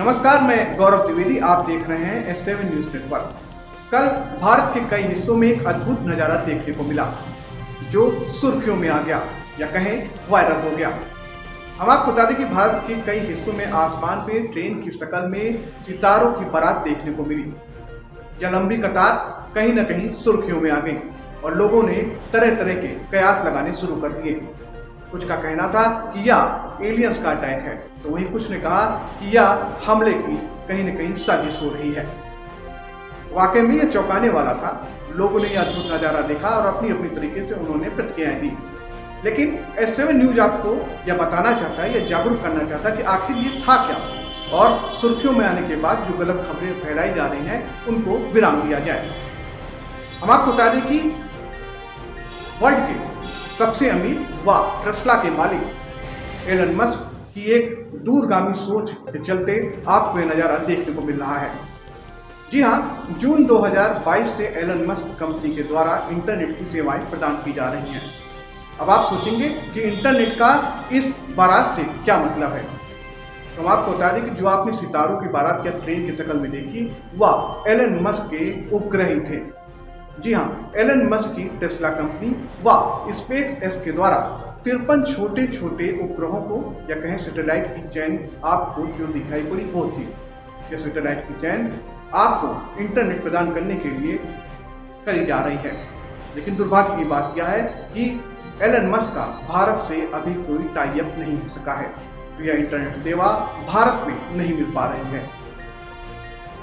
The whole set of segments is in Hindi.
नमस्कार, मैं गौरव द्विवेदी। आप देख रहे हैं S7 न्यूज नेटवर्क। कल भारत के कई हिस्सों में एक अद्भुत नज़ारा देखने को मिला जो सुर्खियों में आ गया या कहें वायरल हो गया। हम आपको बता दें कि भारत के कई हिस्सों में आसमान पे ट्रेन की शक्ल में सितारों की बारात देखने को मिली। यह लंबी कतार कहीं न कहीं सुर्खियों में आ गई और लोगों ने तरह तरह के कयास लगाने शुरू कर दिए। कुछ का कहना था कि यह एलियंस का अटैक है, तो वहीं कुछ ने कहा कि यह हमले की कहीं न कहीं साजिश हो रही है। वाकई में यह चौंकाने वाला था। लोगों ने यह अद्भुत नज़ारा देखा और अपनी अपनी तरीके से उन्होंने प्रतिक्रियाएं दी। लेकिन S7 न्यूज आपको यह बताना चाहता है, यह जागरूक करना चाहता है कि आखिर ये था क्या, और सुर्खियों में आने के बाद जो गलत खबरें फैलाई जा रही हैं उनको विराम दिया जाए। हम आपको बता दें कि वर्ल्ड के सबसे अमीर व टेस्ला के मालिक एलन मस्क की एक दूरगामी सोच के चलते आपको यह नज़ारा देखने को मिल रहा है। जी हाँ, जून 2022 से एलन मस्क कंपनी के द्वारा इंटरनेट की सेवाएं प्रदान की जा रही हैं। अब आप सोचेंगे कि इंटरनेट का इस बारात से क्या मतलब है, तो हम आपको बता दें कि जो आपने सितारों की बारात या ट्रेन की शक्ल में देखी वह एलन मस्क के उपग्रह ही थे। जी हाँ, एलन मस्क की टेस्ला कंपनी व स्पेस के द्वारा 53 छोटे छोटे उपग्रहों को या कहें सैटेलाइट की चैन आपको जो दिखाई पड़ी वो थी। यह सैटेलाइट की चैन आपको इंटरनेट प्रदान करने के लिए करी जा रही है। लेकिन दुर्भाग्य की बात यह है कि एलन मस्क का भारत से अभी कोई टाई अप नहीं हो सका है, तो यह इंटरनेट सेवा भारत में नहीं मिल पा रही है।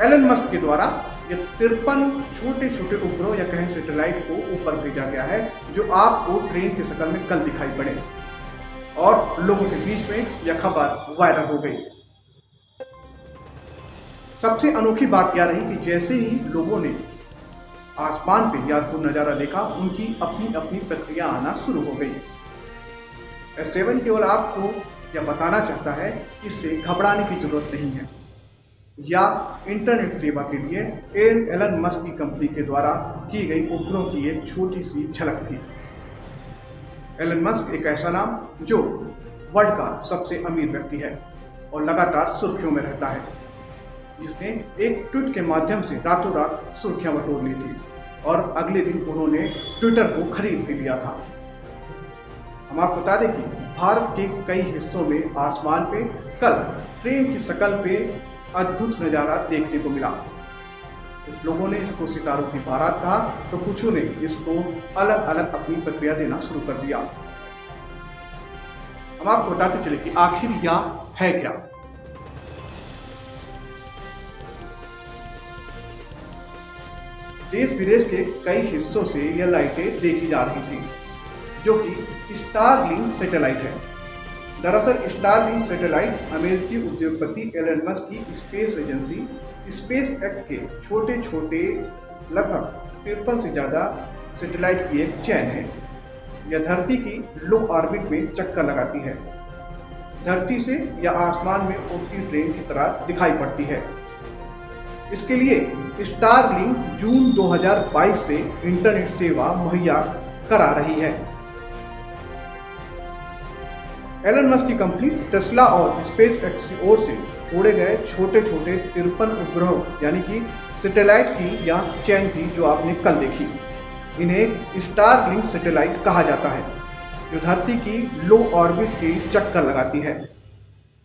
एलन मस्क के द्वारा ये 53 छोटे छोटे उपग्रह या कहें सैटेलाइट को ऊपर भेजा गया है, जो आपको ट्रेन की शक्ल में कल दिखाई पड़े और लोगों के बीच में यह खबर वायरल हो गई। सबसे अनोखी बात यह रही कि जैसे ही लोगों ने आसमान पे यह अद्भुत नज़ारा देखा, उनकी अपनी अपनी प्रक्रिया आना शुरू हो गई। S7 केवल आपको यह बताना चाहता है कि इससे घबराने की जरूरत नहीं है। या इंटरनेट सेवा के लिए एलन मस्क की कंपनी के द्वारा की गई उपग्रहों की एक छोटी सी झलक थी। एलन मस्क एक ऐसा नाम जो वर्ल्ड का सबसे अमीर व्यक्ति है और लगातार सुर्खियों में रहता है, जिसने एक ट्वीट के माध्यम से रातों रात सुर्खियां बटोर ली थी और अगले दिन उन्होंने ट्विटर को खरीद भी लिया था। हम आपको बता दें कि भारत के कई हिस्सों में आसमान पे कल ट्रेन की शक्ल पे अद्भुत नज़ारा देखने को मिला। कुछ लोगों ने इसको सितारों की बारात कहा, तो कुछों ने इसको अलग अलग अपनी प्रक्रिया देना शुरू कर दिया। हम आपको बताते चले कि आखिर यह है क्या। देश विदेश के कई हिस्सों से यह लाइटें देखी जा रही थी, जो कि स्टारलिंक सैटेलाइट है। दरअसल स्टारलिंक सैटेलाइट अमेरिकी उद्योगपति एलन मस्क की स्पेस एजेंसी SpaceX के छोटे छोटे लगभग 53 से ज़्यादा सैटेलाइट की एक चैन है। यह धरती की लो ऑर्बिट में चक्कर लगाती है। धरती से या आसमान में उड़ती ट्रेन की तरह दिखाई पड़ती है। इसके लिए स्टारलिंक जून 2022 से इंटरनेट सेवा मुहैया करा रही है। एलन मस्क की कंपनी टेस्ला और SpaceX की ओर से छोड़े गए छोटे छोटे 53 उपग्रह यानी कि सैटेलाइट की यह चैन थी जो आपने कल देखी। इन्हें स्टारलिंक सैटेलाइट कहा जाता है, जो धरती की लो ऑर्बिट की चक्कर लगाती है।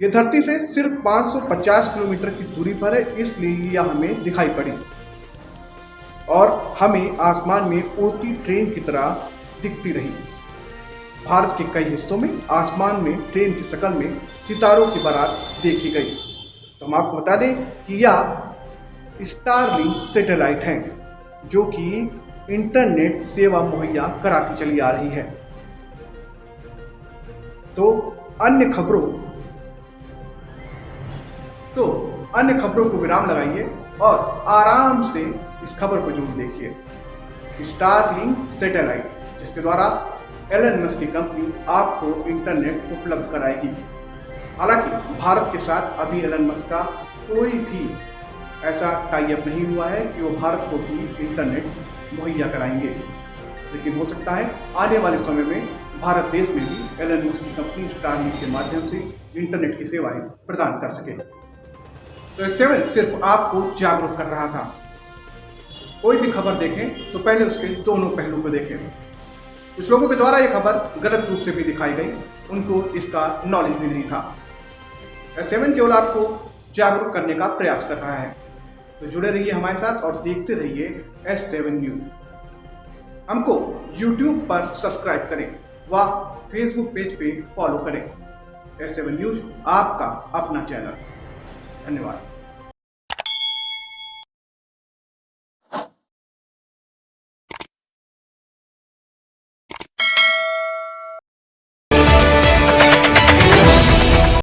यह धरती से सिर्फ 550 किलोमीटर की दूरी पर है, इसलिए यह हमें दिखाई पड़ी और हमें आसमान में उड़ती ट्रेन की तरह दिखती रही। भारत के कई हिस्सों में आसमान में ट्रेन की शक्ल में सितारों की बारात देखी गई। तो हम आपको बता दें कि यह स्टारलिंक सैटेलाइट है, जो कि इंटरनेट सेवा मुहैया कराती चली आ रही है। तो अन्य खबरों को विराम लगाइए और आराम से इस खबर को जरूर देखिए। स्टारलिंक सैटेलाइट, जिसके द्वारा एलन मस्क की कंपनी आपको इंटरनेट उपलब्ध कराएगी। हालांकि भारत के साथ अभी एलन मस्क का कोई भी ऐसा टाई अप नहीं हुआ है कि वो भारत को भी इंटरनेट मुहैया कराएंगे, लेकिन हो सकता है आने वाले समय में भारत देश में भी एलन मस्क की कंपनी स्टारलिंक के माध्यम से इंटरनेट की सेवाएं प्रदान कर सके। तो S7 सिर्फ आपको जागरूक कर रहा था। कोई भी खबर देखें तो पहले उसके दोनों पहलू को देखें। कुछ लोगों के द्वारा यह खबर गलत रूप से भी दिखाई गई, उनको इसका नॉलेज भी नहीं था। S7 केवल आपको जागरूक करने का प्रयास कर रहा है। तो जुड़े रहिए हमारे साथ और देखते रहिए S7 न्यूज। हमको YouTube पर सब्सक्राइब करें व Facebook पेज पे फॉलो करें। S7 न्यूज आपका अपना चैनल। धन्यवाद।